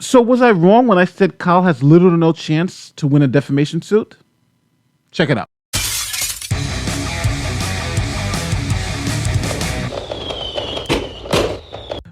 So was I wrong when I said Kyle has little to no chance to win a defamation suit? Check it out.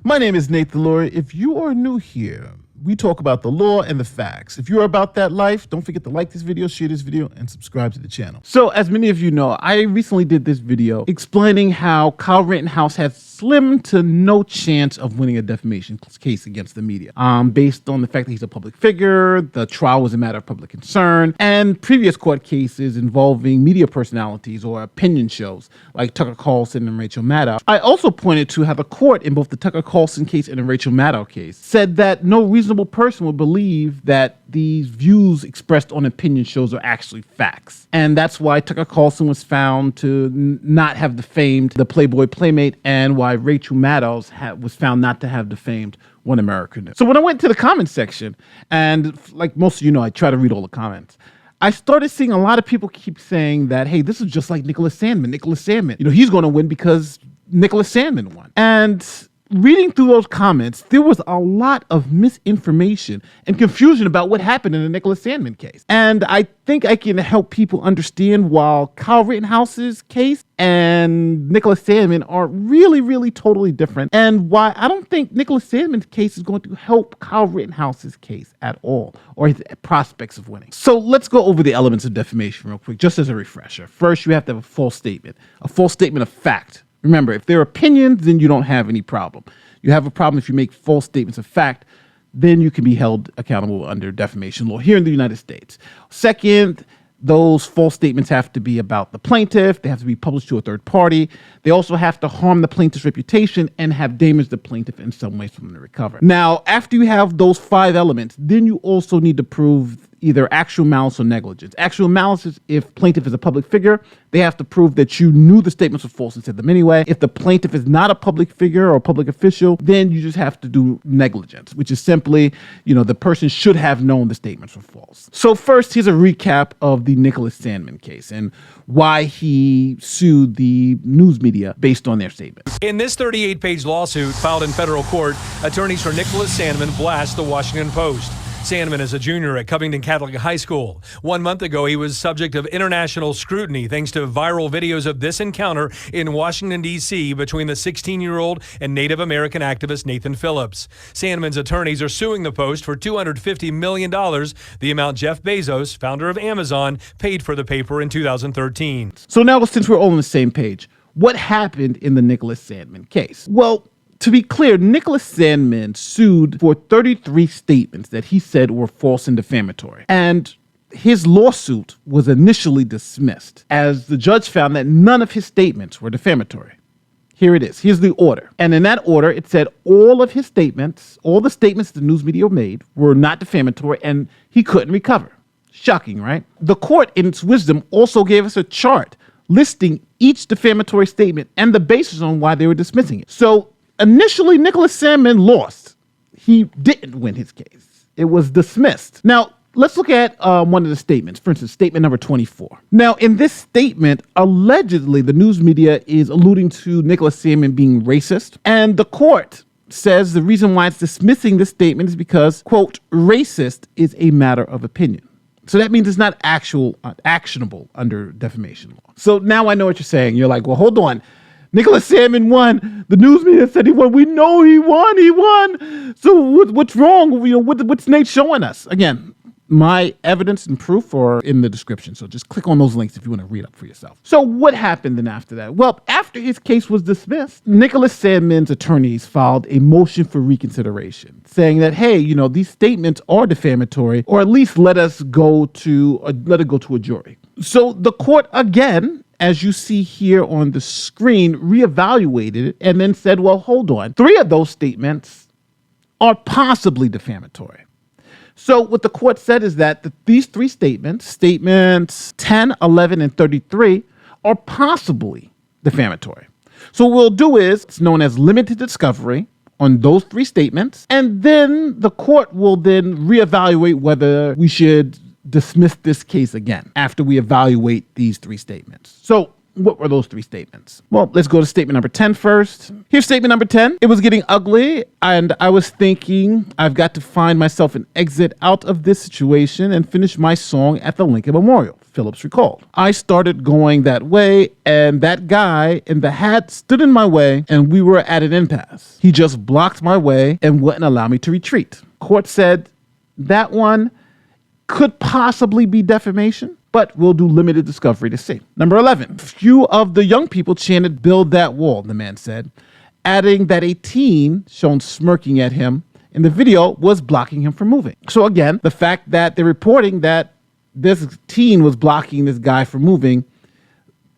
My name is Nate the Lawyer. If you are new here, we talk about the law and the facts. If you're about that life, don't forget to like this video, share this video, and subscribe to the channel. So as many of you know, I recently did this video explaining how Kyle Rittenhouse has slim to no chance of winning a defamation case against the media, based on the fact that he's a public figure, the trial was a matter of public concern, and previous court cases involving media personalities or opinion shows like Tucker Carlson and Rachel Maddow. I also pointed to how the court in both the Tucker Carlson case and the Rachel Maddow case said that no reasonable person would believe that these views expressed on opinion shows are actually facts. And that's why Tucker Carlson was found to not have defamed the Playboy Playmate, and why Rachel Maddow was found not to have defamed One American News. So when I went to the comments section, and like most of you know, I try to read all the comments, I started seeing a lot of people keep saying that, hey, this is just like Nicholas Sandmann. Nicholas Sandmann, he's going to win because Nicholas Sandmann won. And reading through those comments, there was a lot of misinformation and confusion about what happened in the Nicholas Sandmann case. And I think I can help people understand why Kyle Rittenhouse's case and Nicholas Sandmann are really, really totally different, and why I don't think Nicholas Sandmann's case is going to help Kyle Rittenhouse's case at all, or his prospects of winning. So let's go over the elements of defamation real quick, just as a refresher. First, you have to have a false statement of fact. Remember, if they're opinions, then you don't have any problem. You have a problem if you make false statements of fact, then you can be held accountable under defamation law here in the United States. Second, those false statements have to be about the plaintiff. They have to be published to a third party. They also have to harm the plaintiff's reputation and have damaged the plaintiff in some way for them to recover. Now, after you have those 5 elements, then you also need to prove either actual malice or negligence. Actual malice is if plaintiff is a public figure, they have to prove that you knew the statements were false and said them anyway. If the plaintiff is not a public figure or a public official, then you just have to do negligence, which is simply, the person should have known the statements were false. So first, here's a recap of the Nicholas Sandmann case and why he sued the news media based on their statements. In this 38-page lawsuit filed in federal court, attorneys for Nicholas Sandmann blast the Washington Post. Sandmann is a junior at Covington Catholic High School. 1 month ago, he was subject of international scrutiny thanks to viral videos of this encounter in Washington, D.C. between the 16-year-old and Native American activist Nathan Phillips. Sandmann's attorneys are suing the Post for $250 million, the amount Jeff Bezos, founder of Amazon, paid for the paper in 2013. So now, since we're all on the same page, what happened in the Nicholas Sandmann case? Well, to be clear, Nicholas Sandmann sued for 33 statements that he said were false and defamatory. And his lawsuit was initially dismissed as the judge found that none of his statements were defamatory. Here it is. Here's the order. And in that order, it said all of his statements, all the statements the news media made were not defamatory and he couldn't recover. Shocking, right? The court, in its wisdom, also gave us a chart listing each defamatory statement and the basis on why they were dismissing it. So initially, Nicholas Sandmann lost. He didn't win his case. It was dismissed. Now, let's look at one of the statements. For instance, statement number 24. Now, in this statement, allegedly, the news media is alluding to Nicholas Sandmann being racist. And the court says the reason why it's dismissing this statement is because, quote, racist is a matter of opinion. So that means it's not actionable under defamation law. So now I know what you're saying. You're like, well, hold on. Nicholas Sandmann won. The news media said he won. We know he won. He won. So what's wrong? What's Nate showing us? Again, my evidence and proof are in the description. So just click on those links if you want to read up for yourself. So what happened then after that? Well, after his case was dismissed, Nicholas Sandmann's attorneys filed a motion for reconsideration saying that, hey, these statements are defamatory, or at least let it go to a jury. So the court again, as you see here on the screen, reevaluated it and then said, well, hold on. 3 of those statements are possibly defamatory. So what the court said is that these 3 statements 10, 11, and 33, are possibly defamatory. So what we'll do is, it's known as limited discovery on those 3 statements, and then the court will then reevaluate whether we should dismiss this case again after we evaluate these 3 statements. So what were those three statements? Well, let's go to statement number 10 first. Here's statement number 10. It was getting ugly, and I was thinking I've got to find myself an exit out of this situation and finish my song at the Lincoln Memorial. Phillips recalled. I started going that way, and that guy in the hat stood in my way, and we were at an impasse. He just blocked my way and wouldn't allow me to retreat. Court said that one could possibly be defamation, but we'll do limited discovery to see. Number 11, few of the young people chanted, "Build that wall," the man said, adding that a teen shown smirking at him in the video was blocking him from moving. So again, the fact that they're reporting that this teen was blocking this guy from moving,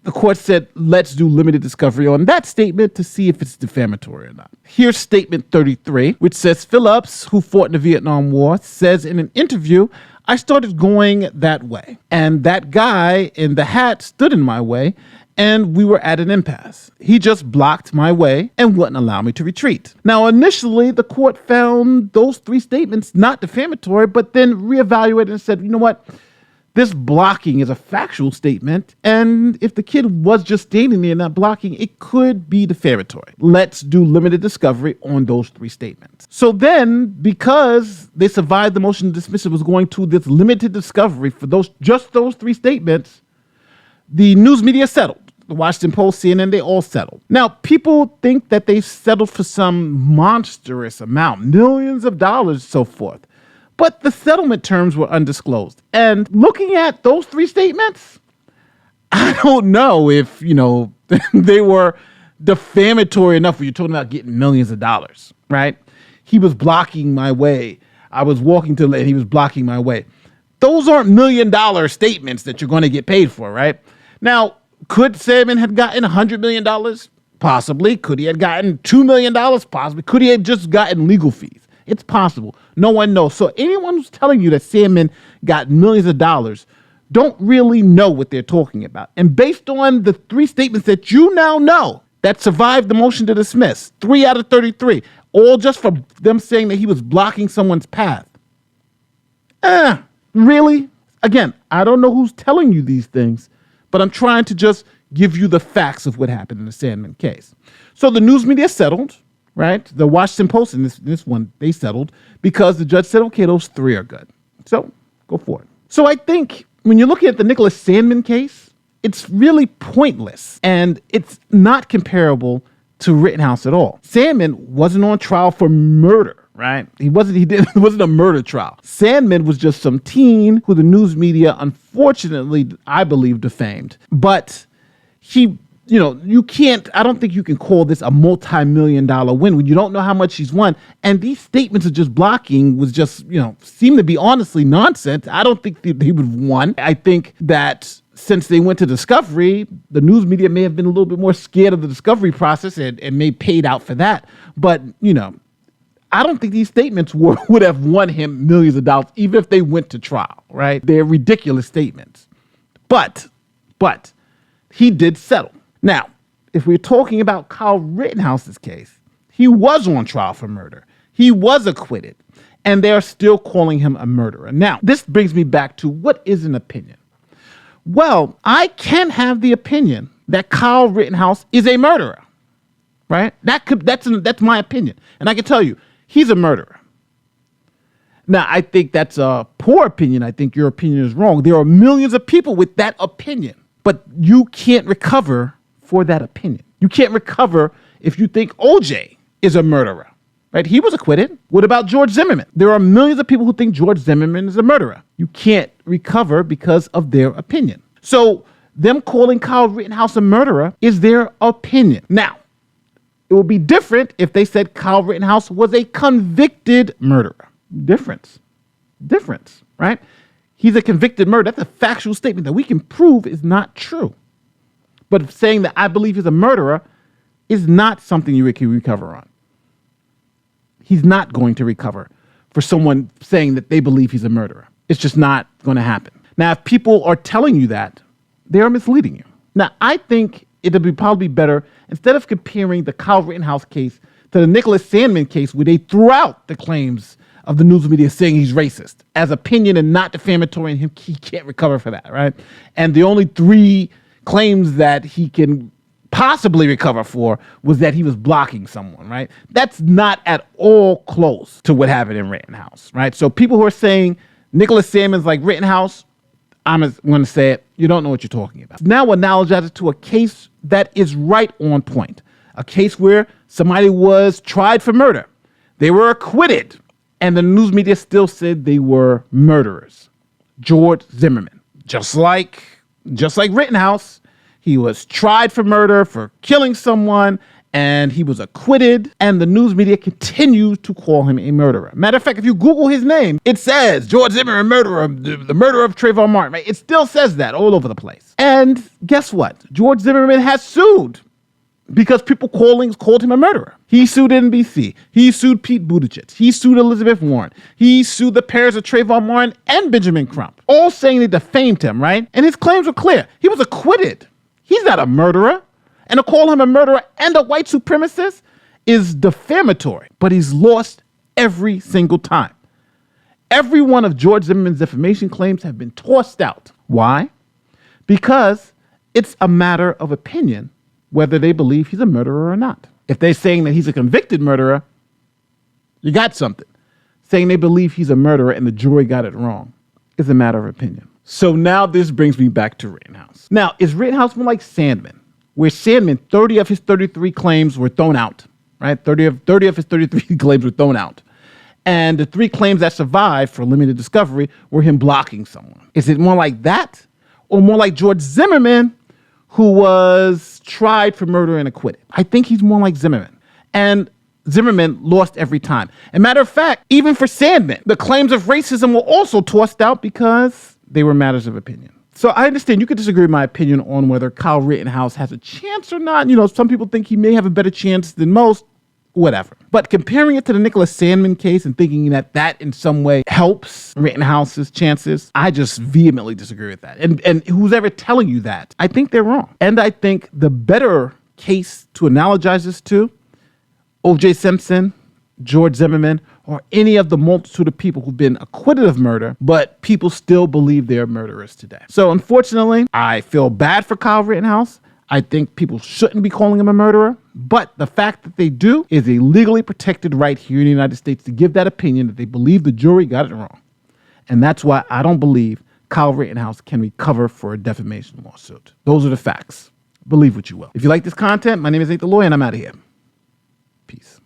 the court said, let's do limited discovery on that statement to see if it's defamatory or not. Here's statement 33, which says, Phillips, who fought in the Vietnam War, says in an interview, I started going that way, and that guy in the hat stood in my way, and we were at an impasse. He just blocked my way and wouldn't allow me to retreat. Now, initially, the court found those three statements not defamatory, but then reevaluated and said, you know what? This blocking is a factual statement, and if the kid was just standing there not blocking, it could be defamatory. Let's do limited discovery on those three statements. So then, because they survived the motion to dismiss, it was going to this limited discovery for just those three statements, the news media settled. The Washington Post, CNN, they all settled. Now, people think that they settled for some monstrous amount, millions of dollars, so forth. But the settlement terms were undisclosed. And looking at those three statements, I don't know if, they were defamatory enough when you're talking about getting millions of dollars, right? He was blocking my way. I was walking to the and he was blocking my way. Those aren't $1 million statements that you're going to get paid for, right? Now, could Sandmann have gotten $100 million? Possibly. Could he have gotten $2 million? Possibly. Could he have just gotten legal fees? It's possible. No one knows. So anyone who's telling you that Sandmann got millions of dollars don't really know what they're talking about. And based on the three statements that you now know that survived the motion to dismiss, 3 out of 33, all just for them saying that he was blocking someone's path. Really? Again, I don't know who's telling you these things, but I'm trying to just give you the facts of what happened in the Sandman case. So the news media settled. Right? The Washington Post in this one, they settled because the judge said, okay, those three are good. So go for it. So I think when you're looking at the Nicholas Sandmann case, it's really pointless and it's not comparable to Rittenhouse at all. Sandmann wasn't on trial for murder, right? It wasn't a murder trial. Sandmann was just some teen who the news media, unfortunately, I believe, defamed. But I don't think you can call this a multi-million-dollar win when you don't know how much he's won. And these statements of just blocking was just, seem to be honestly nonsense. I don't think he would have won. I think that since they went to discovery, the news media may have been a little bit more scared of the discovery process and may paid out for that. But, I don't think these statements would have won him millions of dollars, even if they went to trial, right? They're ridiculous statements. But he did settle. Now, if we're talking about Kyle Rittenhouse's case, he was on trial for murder. He was acquitted, and they are still calling him a murderer. Now, this brings me back to what is an opinion? Well, I can have the opinion that Kyle Rittenhouse is a murderer, right? That's my opinion, and I can tell you, he's a murderer. Now, I think that's a poor opinion. I think your opinion is wrong. There are millions of people with that opinion, but you can't recover for that opinion. You can't recover if you think OJ is a murderer, right? He was acquitted. What about George Zimmerman? There are millions of people who think George Zimmerman is a murderer. You can't recover because of their opinion. So them calling Kyle Rittenhouse a murderer is their opinion. Now, it would be different if they said Kyle Rittenhouse was a convicted murderer. Difference, right? He's a convicted murderer. That's a factual statement that we can prove is not true. But saying that I believe he's a murderer is not something you can recover on. He's not going to recover for someone saying that they believe he's a murderer. It's just not going to happen. Now, if people are telling you that, they are misleading you. Now, I think it would be probably better, instead of comparing the Kyle Rittenhouse case to the Nicholas Sandmann case, where they threw out the claims of the news media saying he's racist as opinion and not defamatory, and he can't recover for that, right? And the only three claims that he can possibly recover for was that he was blocking someone, right? That's not at all close to what happened in Rittenhouse, right? So people who are saying Nicholas Sandmann's like Rittenhouse, I'm going to say it, you don't know what you're talking about. Now analogize it to a case that is right on point. A case where somebody was tried for murder. They were acquitted, and the news media still said they were murderers. George Zimmerman. Just like Rittenhouse, he was tried for murder, for killing someone, and he was acquitted, and the news media continues to call him a murderer. Matter of fact, if you Google his name, it says George Zimmerman, murderer, the murderer of Trayvon Martin, right? It still says that all over the place. And guess what? George Zimmerman has sued because people called him a murderer. He sued NBC. He sued Pete Buttigieg. He sued Elizabeth Warren. He sued the parents of Trayvon Martin and Benjamin Crump, all saying they defamed him, right? And his claims were clear. He was acquitted. He's not a murderer. And to call him a murderer and a white supremacist is defamatory, but he's lost every single time. Every one of George Zimmerman's defamation claims have been tossed out. Why? Because it's a matter of opinion whether they believe he's a murderer or not. If they're saying that he's a convicted murderer, you got something. Saying they believe he's a murderer and the jury got it wrong is a matter of opinion. So now this brings me back to Rittenhouse. Now, is Rittenhouse more like Sandman, where Sandman, 30 of his 33 claims were thrown out, right? 30 of his 33 claims were thrown out. And the 3 claims that survived for limited discovery were him blocking someone. Is it more like that or more like George Zimmerman, who was tried for murder and acquitted? I think he's more like Zimmerman. And Zimmerman lost every time. As a matter of fact, even for Sandman, the claims of racism were also tossed out because they were matters of opinion. So I understand you could disagree with my opinion on whether Kyle Rittenhouse has a chance or not. You know, some people think he may have a better chance than most, whatever. But comparing it to the Nicholas Sandmann case and thinking that that in some way helps Rittenhouse's chances, I just vehemently disagree with that. And who's ever telling you that, I think they're wrong. And I think the better case to analogize this to, O.J. Simpson, George Zimmerman, or any of the multitude of people who've been acquitted of murder, but people still believe they're murderers today. So unfortunately, I feel bad for Kyle Rittenhouse. I think people shouldn't be calling him a murderer, but the fact that they do is a legally protected right here in the United States to give that opinion that they believe the jury got it wrong. And that's why I don't believe Kyle Rittenhouse can recover for a defamation lawsuit. Those are the facts. Believe what you will. If you like this content, my name is Nate the Lawyer, and I'm out of here. Peace.